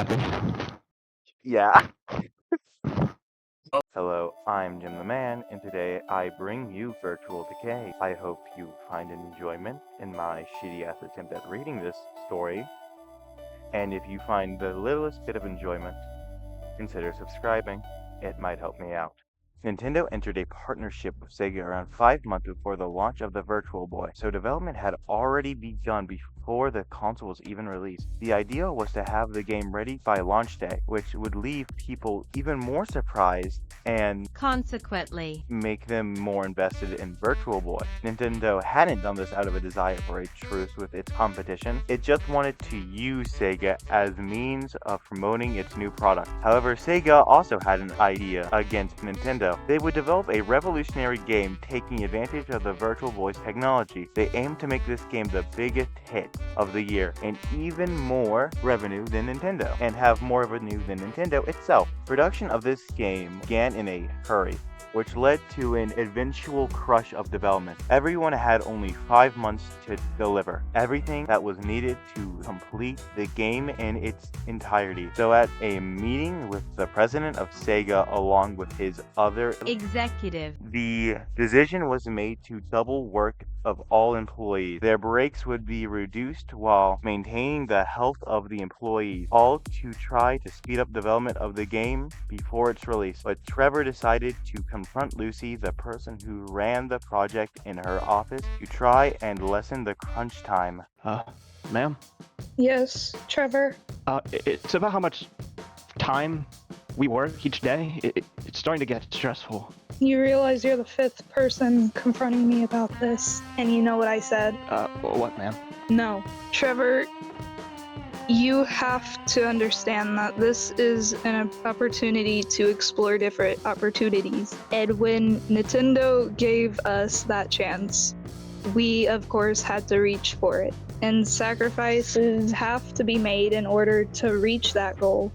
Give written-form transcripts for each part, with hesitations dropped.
happy? Yeah. Hello, I'm Jim the Man, and today I bring you Virtual Decay. I hope you find enjoyment in my shitty-ass attempt at reading this story, and if you find the littlest bit of enjoyment, consider subscribing. It might help me out. Nintendo entered a partnership with Sega around 5 months before the launch of the Virtual Boy, so development had already begun before the console was even released. The idea was to have the game ready by launch day, which would leave people even more surprised and consequently make them more invested in Virtual Boy. Nintendo hadn't done this out of a desire for a truce with its competition. It just wanted to use Sega as means of promoting its new product. However, Sega also had an idea against Nintendo. They would develop a revolutionary game taking advantage of the Virtual Boy's technology. They aimed to make this game the biggest hit of the year and even more revenue than Nintendo, and have more revenue than Nintendo itself. Production of this game began in a hurry, which led to an eventual crush of development. Everyone had only 5 months to deliver everything that was needed to complete the game in its entirety. So at a meeting with the president of Sega along with his other executive, the decision was made to double work of all employees. Their breaks would be reduced while maintaining the health of the employees, all to try to speed up development of the game before its release. But Trevor decided to confront Lucy, the person who ran the project, in her office to try and lessen the crunch time. Ma'am? Yes, Trevor. It's about how much time we work each day. It's starting to get stressful. You realize you're the fifth person confronting me about this, and you know what I said? What, ma'am? No. Trevor, you have to understand that this is an opportunity to explore different opportunities. And when Nintendo gave us that chance, we, of course, had to reach for it. And sacrifices have to be made in order to reach that goal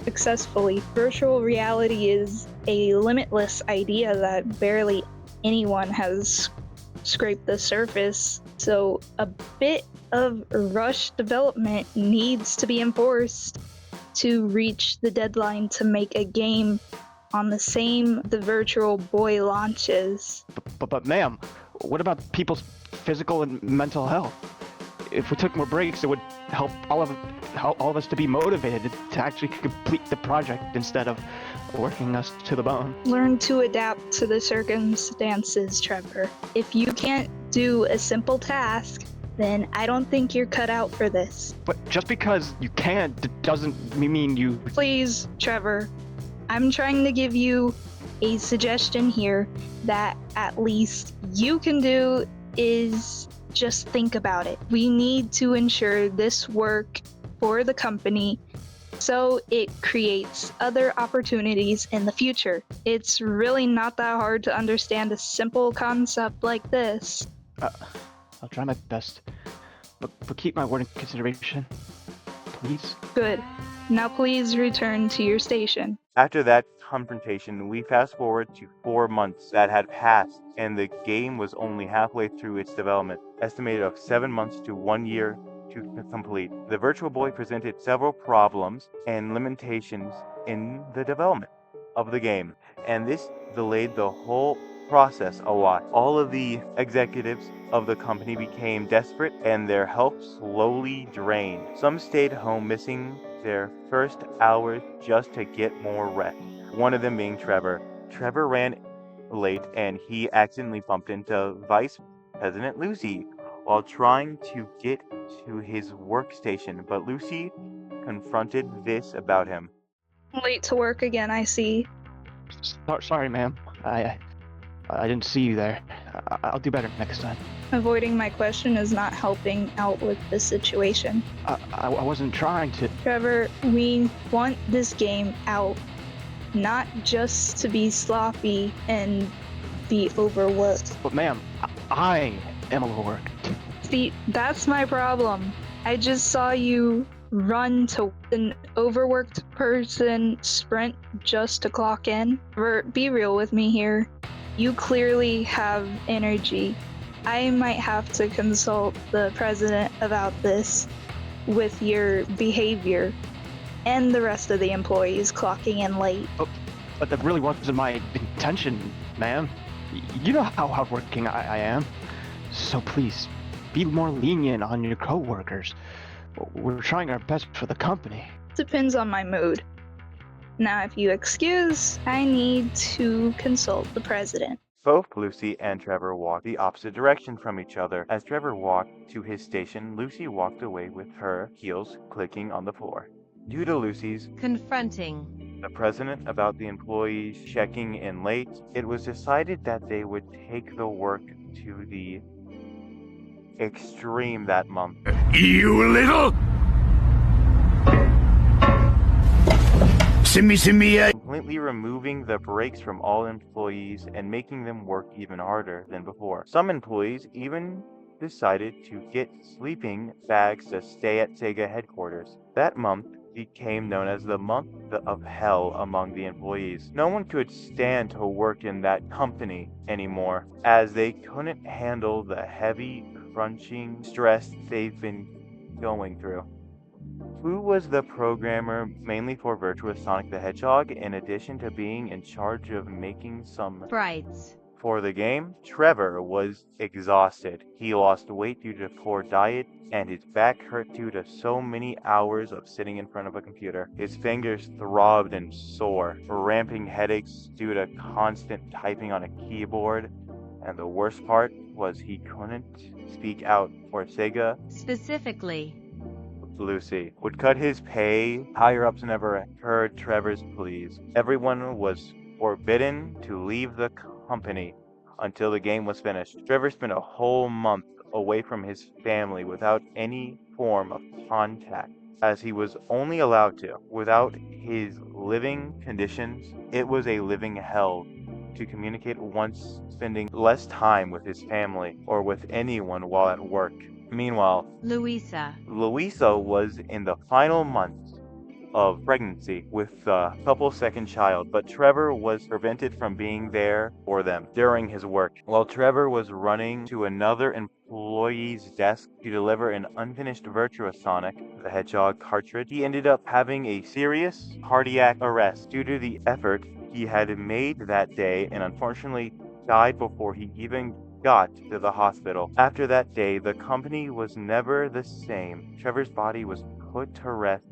successfully. Virtual reality is a limitless idea that barely anyone has scraped the surface. So a bit of rushed development needs to be enforced to reach the deadline to make a game on the same the Virtual Boy launches. But ma'am, what about people's physical and mental health? If we took more breaks, it would help all of us to be motivated to actually complete the project instead of working us to the bone. Learn to adapt to the circumstances, Trevor. If you can't do a simple task, then I don't think you're cut out for this. But just because you can't doesn't mean you... Please, Trevor. I'm trying to give you a suggestion here that at least you can do is just think about it. We need to ensure this work for the company so it creates other opportunities in the future. It's really not that hard to understand a simple concept like this. I'll try my best, but keep my word in consideration, please. Good. Now please return to your station. After that confrontation, we fast forward to 4 months that had passed, and the game was only halfway through its development, estimated of 7 months to 1 year to complete. The Virtual Boy presented several problems and limitations in the development of the game, and this delayed the whole process a lot. All of the executives of the company became desperate and their health slowly drained. Some stayed home, missing their first hours just to get more rest. One of them being Trevor. Trevor ran late and he accidentally bumped into Vice President Lucy while trying to get to his workstation, but Lucy confronted this about him. Late to work again, I see. Sorry, ma'am. I didn't see you there. I'll do better next time. Avoiding my question is not helping out with the situation. I wasn't trying to... Trevor, we want this game out, not just to be sloppy and be overworked. But ma'am, I am overworked. See, that's my problem. I just saw you run to an overworked person sprint just to clock in. Be real with me here. You clearly have energy. I might have to consult the president about this with your behavior. and the rest of the employees clocking in late. But that really wasn't my intention, ma'am. You know how hardworking I am. So please, be more lenient on your coworkers. We're trying our best for the company. Depends on my mood. Now, if you excuse, I need to consult the president. Both Lucy and Trevor walked the opposite direction from each other. As Trevor walked to his station, Lucy walked away with her heels clicking on the floor. Due to Lucy's confronting the president about the employees checking in late, it was decided that they would take the work to the extreme that month. You little... Simmy, completely removing the breaks from all employees and making them work even harder than before. Some employees even decided to get sleeping bags to stay at Sega headquarters. That month became known as the month of hell among the employees. No one could stand to work in that company anymore, as they couldn't handle the heavy, crunching stress they've been going through. Who was the programmer mainly for Virtuous Sonic the Hedgehog, in addition to being in charge of making some sprites for the game? Trevor was exhausted. He lost weight due to poor diet, and his back hurt due to so many hours of sitting in front of a computer. His fingers throbbed and sore, ramping headaches due to constant typing on a keyboard, and the worst part was he couldn't speak out for Sega. specifically Lucy would cut his pay. Higher-ups never heard Trevor's pleas. Everyone was forbidden to leave the company until the game was finished. Trevor spent a whole month away from his family without any form of contact, as he was only allowed to. Without his living conditions, it was a living hell to communicate once, spending less time with his family or with anyone while at work. Meanwhile, Louisa was in the final months of pregnancy with the couple's second child, but Trevor was prevented from being there for them during his work. While Trevor was running to another employee's desk to deliver an unfinished Virtuous Sonic the Hedgehog cartridge, he ended up having a serious cardiac arrest due to the effort he had made that day, and unfortunately died before he even got to the hospital. After that day, the company was never the same. Trevor's body was put to rest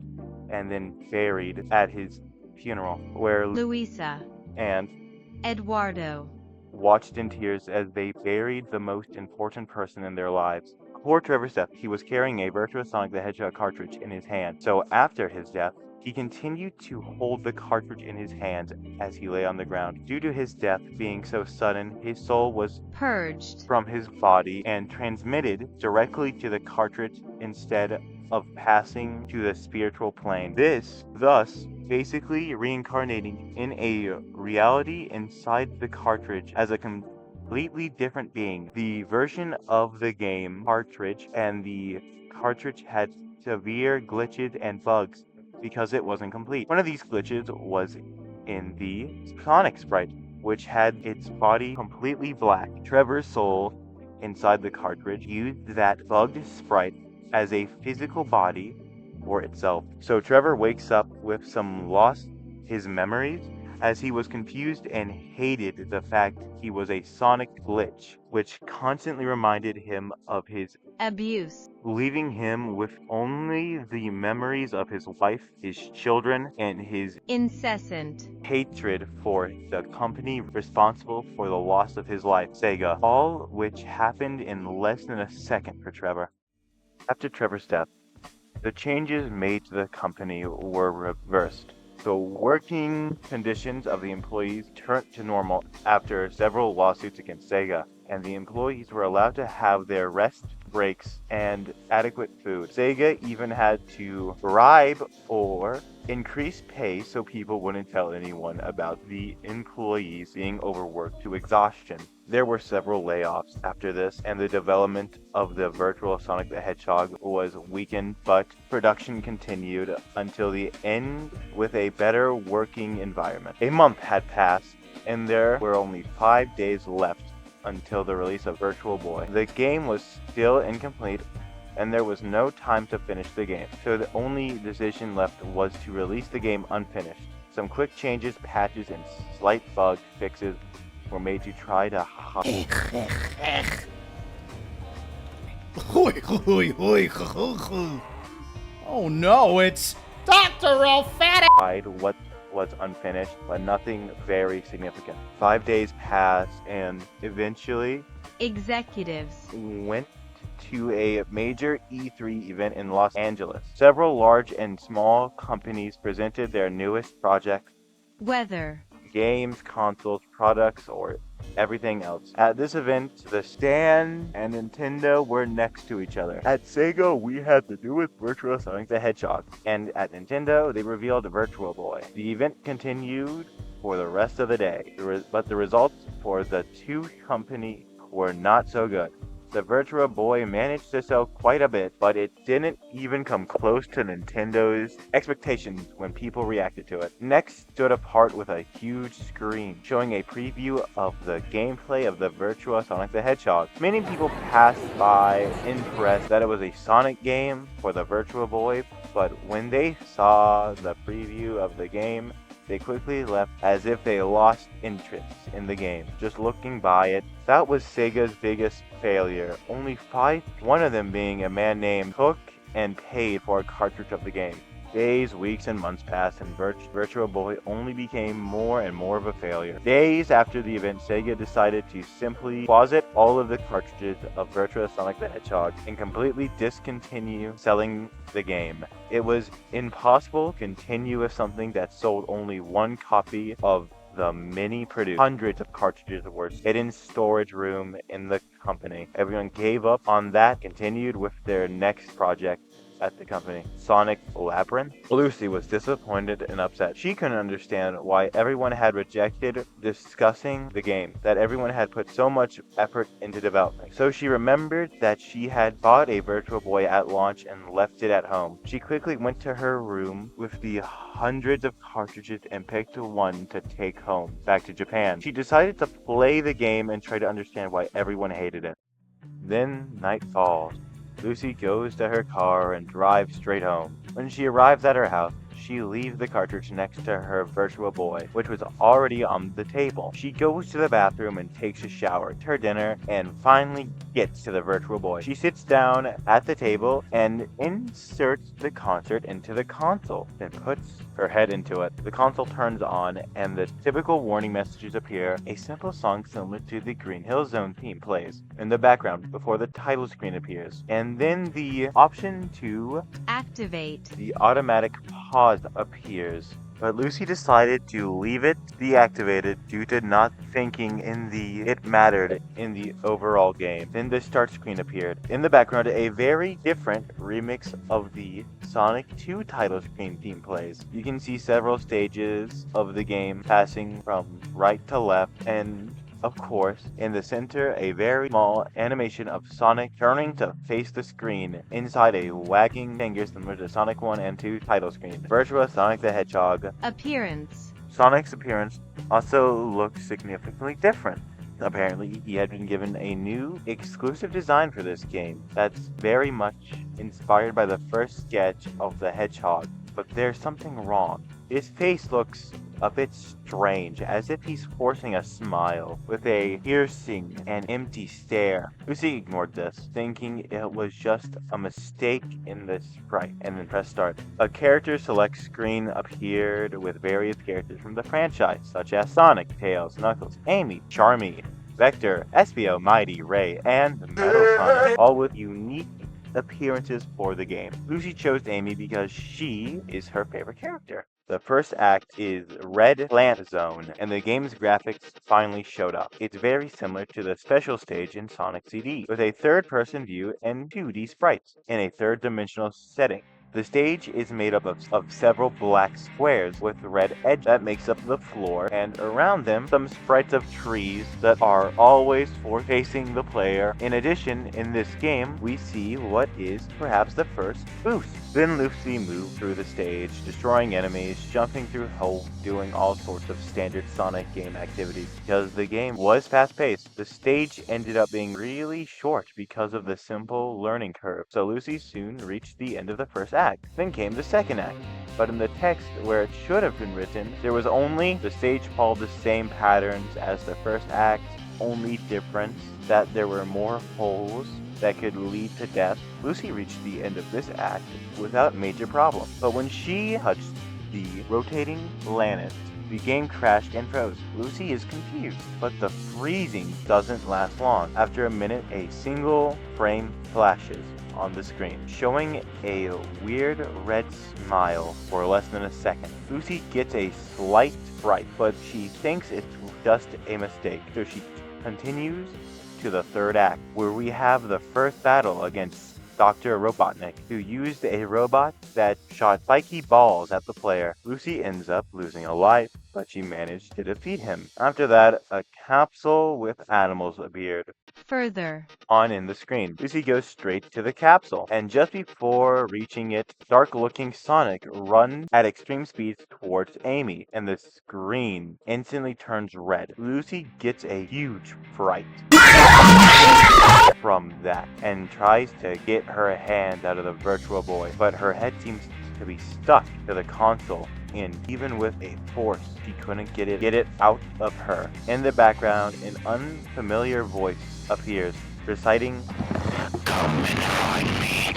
and then buried at his funeral, where Louisa and Eduardo watched in tears as they buried the most important person in their lives. Before Trevor's death, he was carrying a Virtuous Sonic the Hedgehog cartridge in his hand. So after his death, he continued to hold the cartridge in his hands as he lay on the ground. Due to his death being so sudden, his soul was purged from his body and transmitted directly to the cartridge instead of passing to the spiritual plane. Thus, basically reincarnating in a reality inside the cartridge as a completely different being. The version of the game cartridge and the cartridge had severe glitches and bugs because it wasn't complete. One of these glitches was in the Sonic sprite, which had its body completely black. Trevor's soul inside the cartridge used that bugged sprite as a physical body for itself. So Trevor wakes up with some lost his memories, as he was confused and hated the fact he was a Sonic glitch, which constantly reminded him of his abuse, leaving him with only the memories of his wife, his children, and his incessant hatred for the company responsible for the loss of his life, Sega, all which happened in less than a second for Trevor. After Trevor's death, the changes made to the company were reversed. The working conditions of the employees turned to normal after several lawsuits against Sega, and the employees were allowed to have their rest breaks and adequate food. Sega even had to bribe or increase pay so people wouldn't tell anyone about the employees being overworked to exhaustion. There were several layoffs after this, and the development of the virtual Sonic the Hedgehog was weakened, but production continued until the end with a better working environment. A month had passed, and there were only 5 days left until the release of Virtual Boy. The game was still incomplete, and there was no time to finish the game, so the only decision left was to release the game unfinished. Some quick changes, patches, and slight bug fixes were made to try to Oh no, it's Dr. O'Fatty! hide what was unfinished, but nothing very significant. 5 days passed, and eventually Executives. went to a major E3 event in Los Angeles. Several large and small companies presented their newest projects, Weather. games, consoles, products, or everything else. At this event, the stand and Nintendo were next to each other. At Sega, we had the newest Virtual Sonic the Hedgehog, and at Nintendo, they revealed Virtual Boy. The event continued for the rest of the day, but the results for the two companies were not so good. The Virtual Boy managed to sell quite a bit, but it didn't even come close to Nintendo's expectations when people reacted to it. Next stood apart with a huge screen, showing a preview of the gameplay of the Virtual Sonic the Hedgehog. Many people passed by impressed that it was a Sonic game for the Virtual Boy, but when they saw the preview of the game, they quickly left as if they lost interest in the game. Just looking by it, that was Sega's biggest failure. Only 5, one of them being a man named Cook, and paid for a cartridge of the game. Days, weeks, and months passed, and Virtual Boy only became more and more of a failure. Days after the event, Sega decided to simply closet all of the cartridges of Virtual Sonic the Hedgehog and completely discontinue selling the game. It was impossible to continue with something that sold only one copy of the many produced. Hundreds of cartridges were hidden storage room in the company. Everyone gave up on that, continued with their next project at the company, Sonic Labyrinth. Lucy was disappointed and upset. She couldn't understand why everyone had rejected discussing the game that everyone had put so much effort into developing. So she remembered that she had bought a Virtual Boy at launch and left it at home. She quickly went to her room with the hundreds of cartridges and picked one to take home back to Japan. She decided to play the game and try to understand why everyone hated it. Then night falls. Lucy goes to her car and drives straight home. When she arrives at her house, she leaves the cartridge next to her Virtual Boy, which was already on the table. She goes to the bathroom and takes a shower, her dinner, and finally gets to the Virtual Boy. She sits down at the table and inserts the concert into the console, then puts her head into it. The console turns on, and the typical warning messages appear. A simple song similar to the Green Hill Zone theme plays in the background before the title screen appears. And then the option to Activate. the automatic pause appears, but Lucy decided to leave it deactivated due to not thinking it mattered in the overall game. Then the start screen appeared. In the background, a very different remix of the Sonic 2 title screen theme plays. You can see several stages of the game passing from right to left, and of course, in the center, a very small animation of Sonic turning to face the screen inside a wagging finger similar to Sonic 1 and 2 title screen. Virtual Sonic the Hedgehog. Appearance. Sonic's appearance also looked significantly different. Apparently, he had been given a new, exclusive design for this game that's very much inspired by the first sketch of the Hedgehog. But there's something wrong. His face looks a bit strange, as if he's forcing a smile, with a piercing and empty stare. Lucy ignored this, thinking it was just a mistake in the sprite, and then pressed start. A character select screen appeared with various characters from the franchise, such as Sonic, Tails, Knuckles, Amy, Charmy, Vector, Espio, Mighty, Ray, and Metal Sonic, all with unique appearances for the game. Lucy chose Amy because she is her favorite character. The first act is Red Plant Zone, and the game's graphics finally showed up. It's very similar to the special stage in Sonic CD, with a third-person view and 2D sprites in a third-dimensional setting. The stage is made up of several black squares with red edge that makes up the floor, and around them some sprites of trees that are always facing the player. In addition, in this game, we see what is perhaps the first boost. Then Lucy moves through the stage, destroying enemies, jumping through holes, doing all sorts of standard Sonic game activities. Because the game was fast-paced, the stage ended up being really short because of the simple learning curve, so Lucy soon reached the end of the first act. Then came the second act, but in the text where it should have been written, there was only the stage followed the same patterns as the first act, only difference that there were more holes that could lead to death. Lucy reached the end of this act without major problem, but when she touched the rotating planet, the game crashed and froze. Lucy is confused, but the freezing doesn't last long. After a minute, a single frame flashes on the screen, showing a weird red smile for less than a second. Lucy gets a slight fright, but she thinks it's just a mistake, so she continues to the third act, where we have the first battle against Dr. Robotnik, who used a robot that shot spiky balls at the player. Lucy ends up losing a life, but she managed to defeat him. After that, a capsule with animals appeared Further. on in the screen. Lucy goes straight to the capsule, and just before reaching it, dark-looking Sonic runs at extreme speeds towards Amy, and the screen instantly turns red. Lucy gets a huge fright from that, and tries to get her hand out of the Virtual Boy, but her head seems to be stuck to the console, and even with a force, she couldn't get it out of her. In the background, an unfamiliar voice appears, reciting, "Come and find me.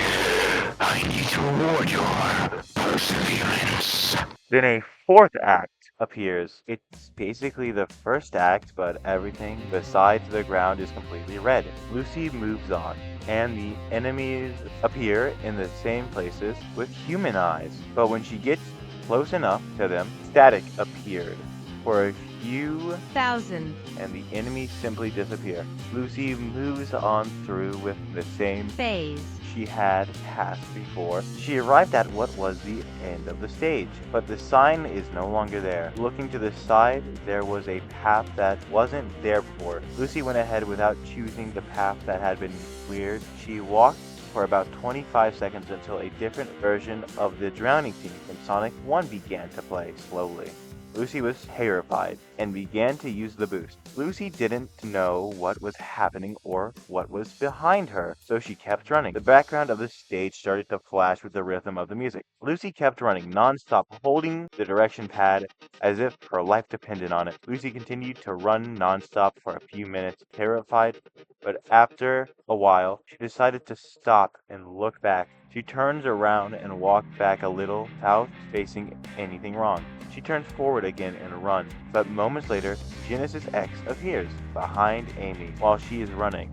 I need to reward your perseverance." Then a fourth act appears. It's basically the first act, but everything besides the ground is completely red. Lucy moves on, and the enemies appear in the same places with human eyes. But when she gets close enough to them, static appeared for a few Thousand. and the enemies simply disappear. Lucy moves on through with the same Phase. she had passed before. She arrived at what was the end of the stage, but the sign is no longer there. Looking to the side, there was a path that wasn't there before. Lucy went ahead without choosing the path that had been cleared. She walked for about 25 seconds until a different version of the drowning scene from Sonic 1 began to play slowly. Lucy was terrified and began to use the boost. Lucy didn't know what was happening or what was behind her, so she kept running. The background of the stage started to flash with the rhythm of the music. Lucy kept running non-stop, holding the direction pad as if her life depended on it. Lucy continued to run non-stop for a few minutes, terrified, but after a while, she decided to stop and look back. She turns around and walks back a little without facing anything wrong. She turns forward again and runs, but moments later, Genesis X appears behind Amy while she is running.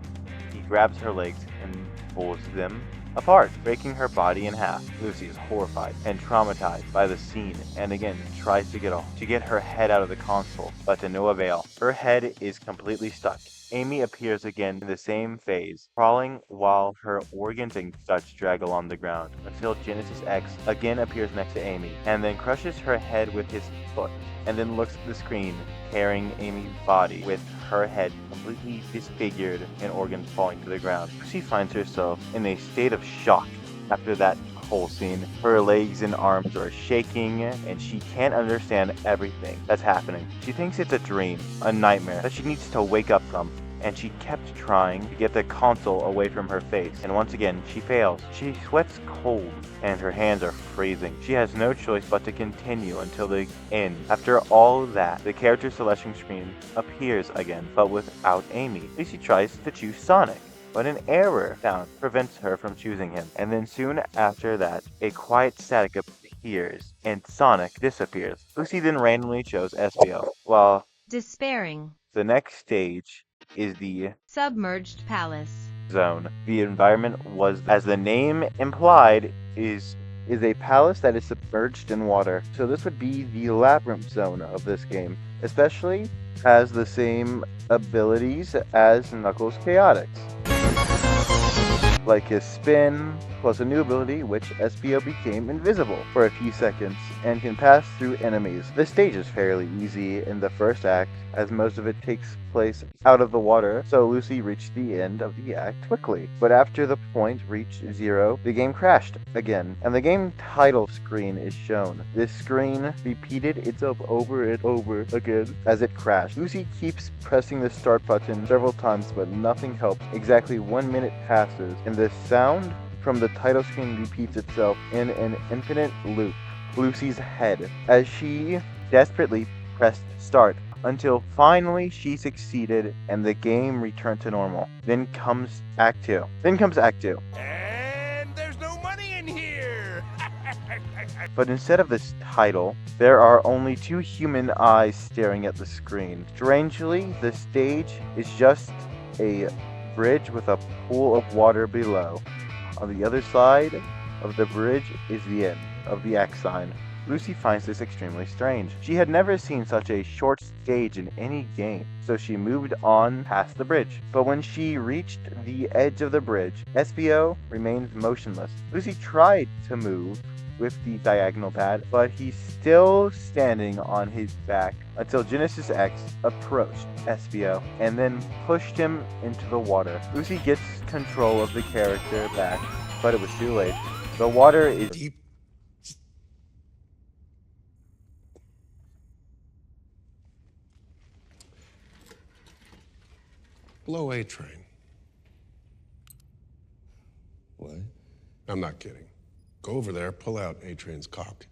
He grabs her legs and pulls them apart, breaking her body in half. Lucy is horrified and traumatized by the scene and again tries to get her head out of the console, but to no avail. Her head is completely stuck. Amy appears again in the same phase, crawling while her organs and guts drag along the ground, until Genesis X again appears next to Amy, and then crushes her head with his foot, and then looks at the screen, carrying Amy's body with her head completely disfigured and organs falling to the ground. She finds herself in a state of shock after that whole scene. Her legs and arms are shaking, and she can't understand everything that's happening. She thinks it's a dream, a nightmare that she needs to wake up from, and she kept trying to get the console away from her face, and once again she fails. She sweats cold and her hands are freezing. She has no choice but to continue until the end. After all that, the character selection screen appears again, but without Amy. Lucy tries to choose Sonic, but an error found prevents her from choosing him. And then soon after that, a quiet static appears, and Sonic disappears. Lucy then randomly chose Espio, while Despairing. the next stage is the Submerged palace. zone. The environment was, as the name implied, is a palace that is submerged in water. So this would be the labyrinth zone of this game, especially has the same abilities as Knuckles Chaotix. like his spin, plus a new ability which SBO became invisible for a few seconds and can pass through enemies. The stage is fairly easy in the first act, as most of it takes place out of the water, so Lucy reached the end of the act quickly. But after the point reached 0, the game crashed again, and the game title screen is shown. This screen repeated itself over and over again as it crashed. Lucy keeps pressing the start button several times, but nothing helps. Exactly 1 minute passes, and the sound from the title screen repeats itself in an infinite loop. Lucy's head, as she desperately pressed start, until finally she succeeded and the game returned to normal. Then comes Act 2. And there's no money in here! But instead of this title, there are only 2 human eyes staring at the screen. Strangely, the stage is just a bridge with a pool of water below. On the other side of the bridge is the end of the X sign. Lucy finds this extremely strange. She had never seen such a short stage in any game, so she moved on past the bridge. But when she reached the edge of the bridge, SBO remained motionless. Lucy tried to move with the diagonal pad, but he's still standing on his back until Genesis X approached SBO and then pushed him into the water. Lucy gets control of the character back, but it was too late. The water is Deep. Blow A train. What? I'm not kidding. Go over there, pull out A train's cock,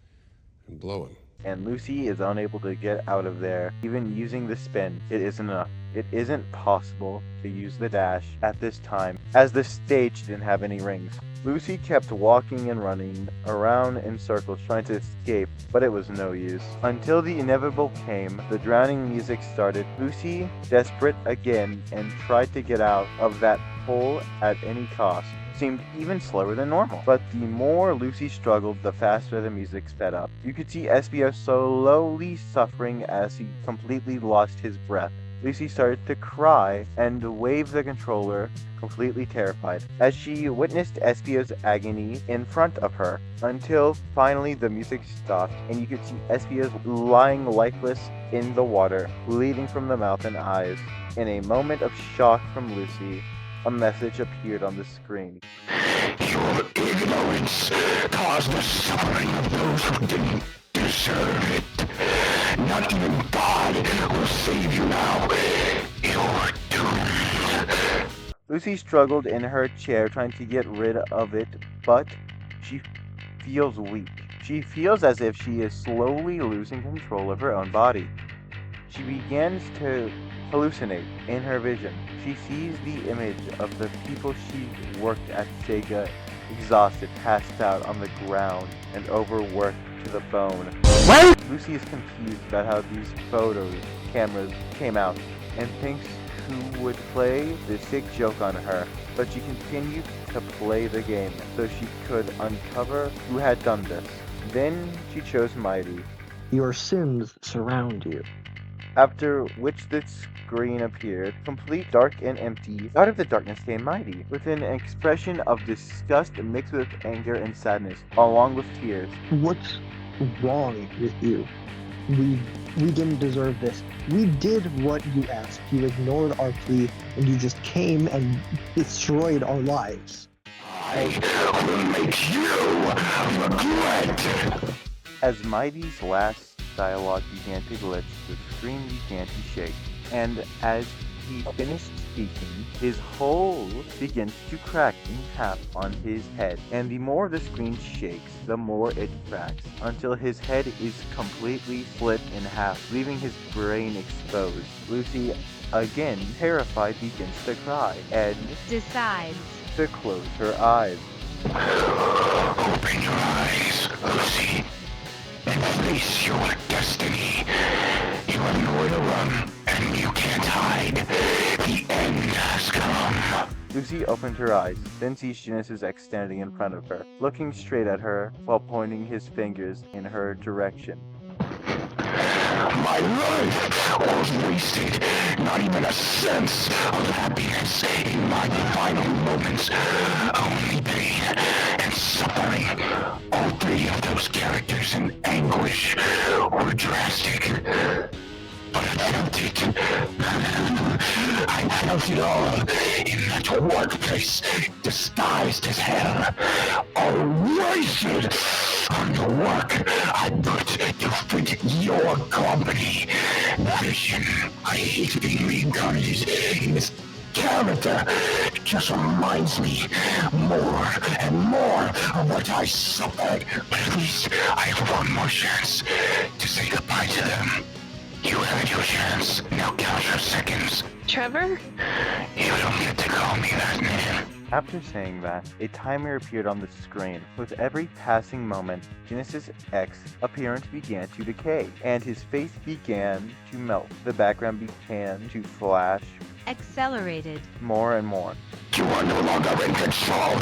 and blow him. and Lucy is unable to get out of there. Even using the spin, it isn't enough. It isn't possible to use the dash at this time, as the stage didn't have any rings. Lucy kept walking and running around in circles trying to escape, but it was no use. Until the inevitable came, the drowning music started. Lucy, desperate again, and tried to get out of that hole at any cost. Seemed even slower than normal. But the more Lucy struggled, the faster the music sped up. You could see SBO slowly suffering as he completely lost his breath. Lucy started to cry and wave the controller, completely terrified, as she witnessed SBO's agony in front of her, until finally the music stopped and you could see SBO lying lifeless in the water, bleeding from the mouth and eyes. In a moment of shock from Lucy, a message appeared on the screen. Your ignorance caused the suffering of those who didn't deserve it. Not even God will save you now. You're doomed. Lucy struggled in her chair trying to get rid of it, but she feels weak. She feels as if she is slowly losing control of her own body. She begins to hallucinate in her vision. She sees the image of the people she worked at Sega, exhausted, passed out on the ground, and overworked to the bone. What? Lucy is confused about how these cameras came out, and thinks who would play the sick joke on her, but she continued to play the game so she could uncover who had done this. Then she chose Mighty, Your sins surround you. after which the screen appeared, complete, dark, and empty. Out of the darkness came Mighty, with an expression of disgust mixed with anger and sadness, along with tears. What's wrong with you? We didn't deserve this. We did what you asked. You ignored our plea, and you just came and destroyed our lives. I will make you regret. As Mighty's last dialogue began to glitch, the screen began to shake, and as he finished speaking, his hole begins to crack in half on his head, and the more the screen shakes, the more it cracks, until his head is completely split in half, leaving his brain exposed. Lucy, again terrified, begins to cry, and decides to close her eyes. Open your eyes, Lucy, and face your destiny. You have nowhere to run, and you can't hide. The end has come. Lucy opened her eyes, then sees Genesis X standing in front of her, looking straight at her while pointing his fingers in her direction. My life was wasted. Not even a sense of happiness in my final moments. A built it all in that workplace disguised as hell. All wasted on the work I put to fit your company. Vision, I hate being reincarnated in this character. It just reminds me more and more of what I suffered. But at least I have one more chance to say goodbye to them. You had your chance. Now count your seconds. Trevor? You don't get to call me that name. After saying that, a timer appeared on the screen. With every passing moment, Genesis X's appearance began to decay, and his face began to melt. The background began to flash Accelerated. more and more. You are no longer in control.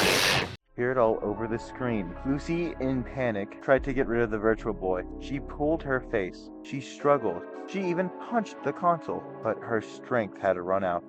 Appeared all over the screen. Lucy, in panic, tried to get rid of the virtual boy. She pulled her face. She struggled. She even punched the console, but her strength had run out.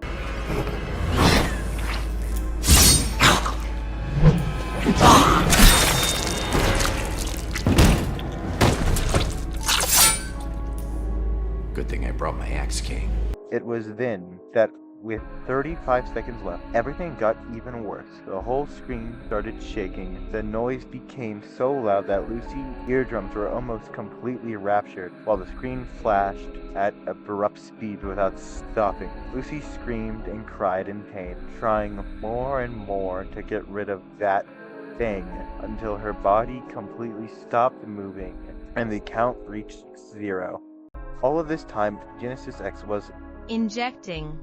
Good thing I brought my axe king. It was then that, with 35 seconds left, everything got even worse. The whole screen started shaking. The noise became so loud that Lucy's eardrums were almost completely raptured, while the screen flashed at abrupt speed without stopping. Lucy screamed and cried in pain, trying more and more to get rid of that thing until her body completely stopped moving and the count reached 0. All of this time, Genesis X was Injecting.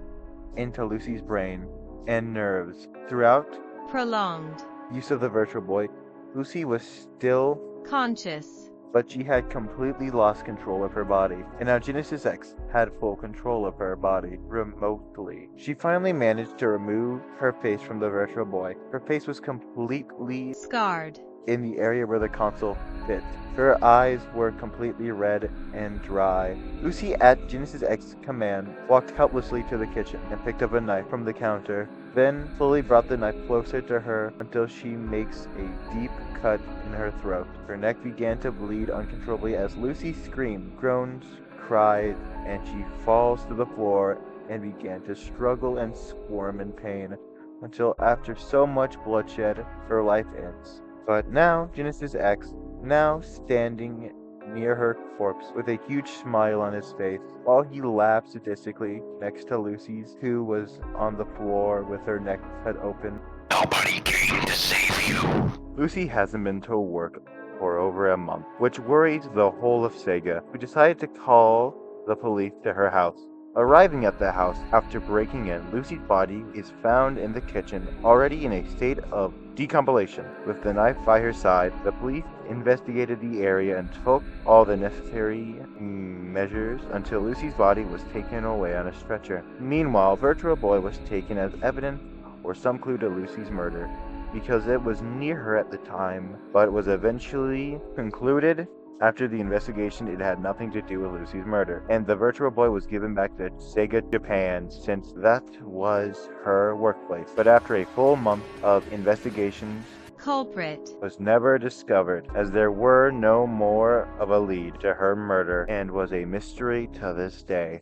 into Lucy's brain and nerves. Throughout Prolonged. use of the virtual boy, Lucy was still, Conscious. but she had completely lost control of her body, and now Genesis X had full control of her body remotely. She finally managed to remove her face from the virtual boy. Her face was completely Scarred. in the area where the console fit. Her eyes were completely red and dry. Lucy, at Genesis X's command, walked helplessly to the kitchen and picked up a knife from the counter, then slowly brought the knife closer to her until she makes a deep cut in her throat. Her neck began to bleed uncontrollably as Lucy screamed, groaned, cried, and she falls to the floor and began to struggle and squirm in pain until, after so much bloodshed, her life ends. But now, Genesis X, now standing near her corpse with a huge smile on his face, while he laughed sadistically next to Lucy's, who was on the floor with her neck cut open. Nobody came to save you. Lucy hasn't been to work for over a month, which worried the whole of Sega, who decided to call the police to her house. Arriving at the house after breaking in, Lucy's body is found in the kitchen, already in a state of decompilation. With the knife by her side, the police investigated the area and took all the necessary measures until Lucy's body was taken away on a stretcher. Meanwhile, Virtual Boy was taken as evidence or some clue to Lucy's murder, because it was near her at the time, but was eventually concluded after the investigation it had nothing to do with Lucy's murder, and the Virtual Boy was given back to Sega Japan since that was her workplace. But after a full month of investigations, Culprit. was never discovered, as there were no more of a lead to her murder and was a mystery to this day.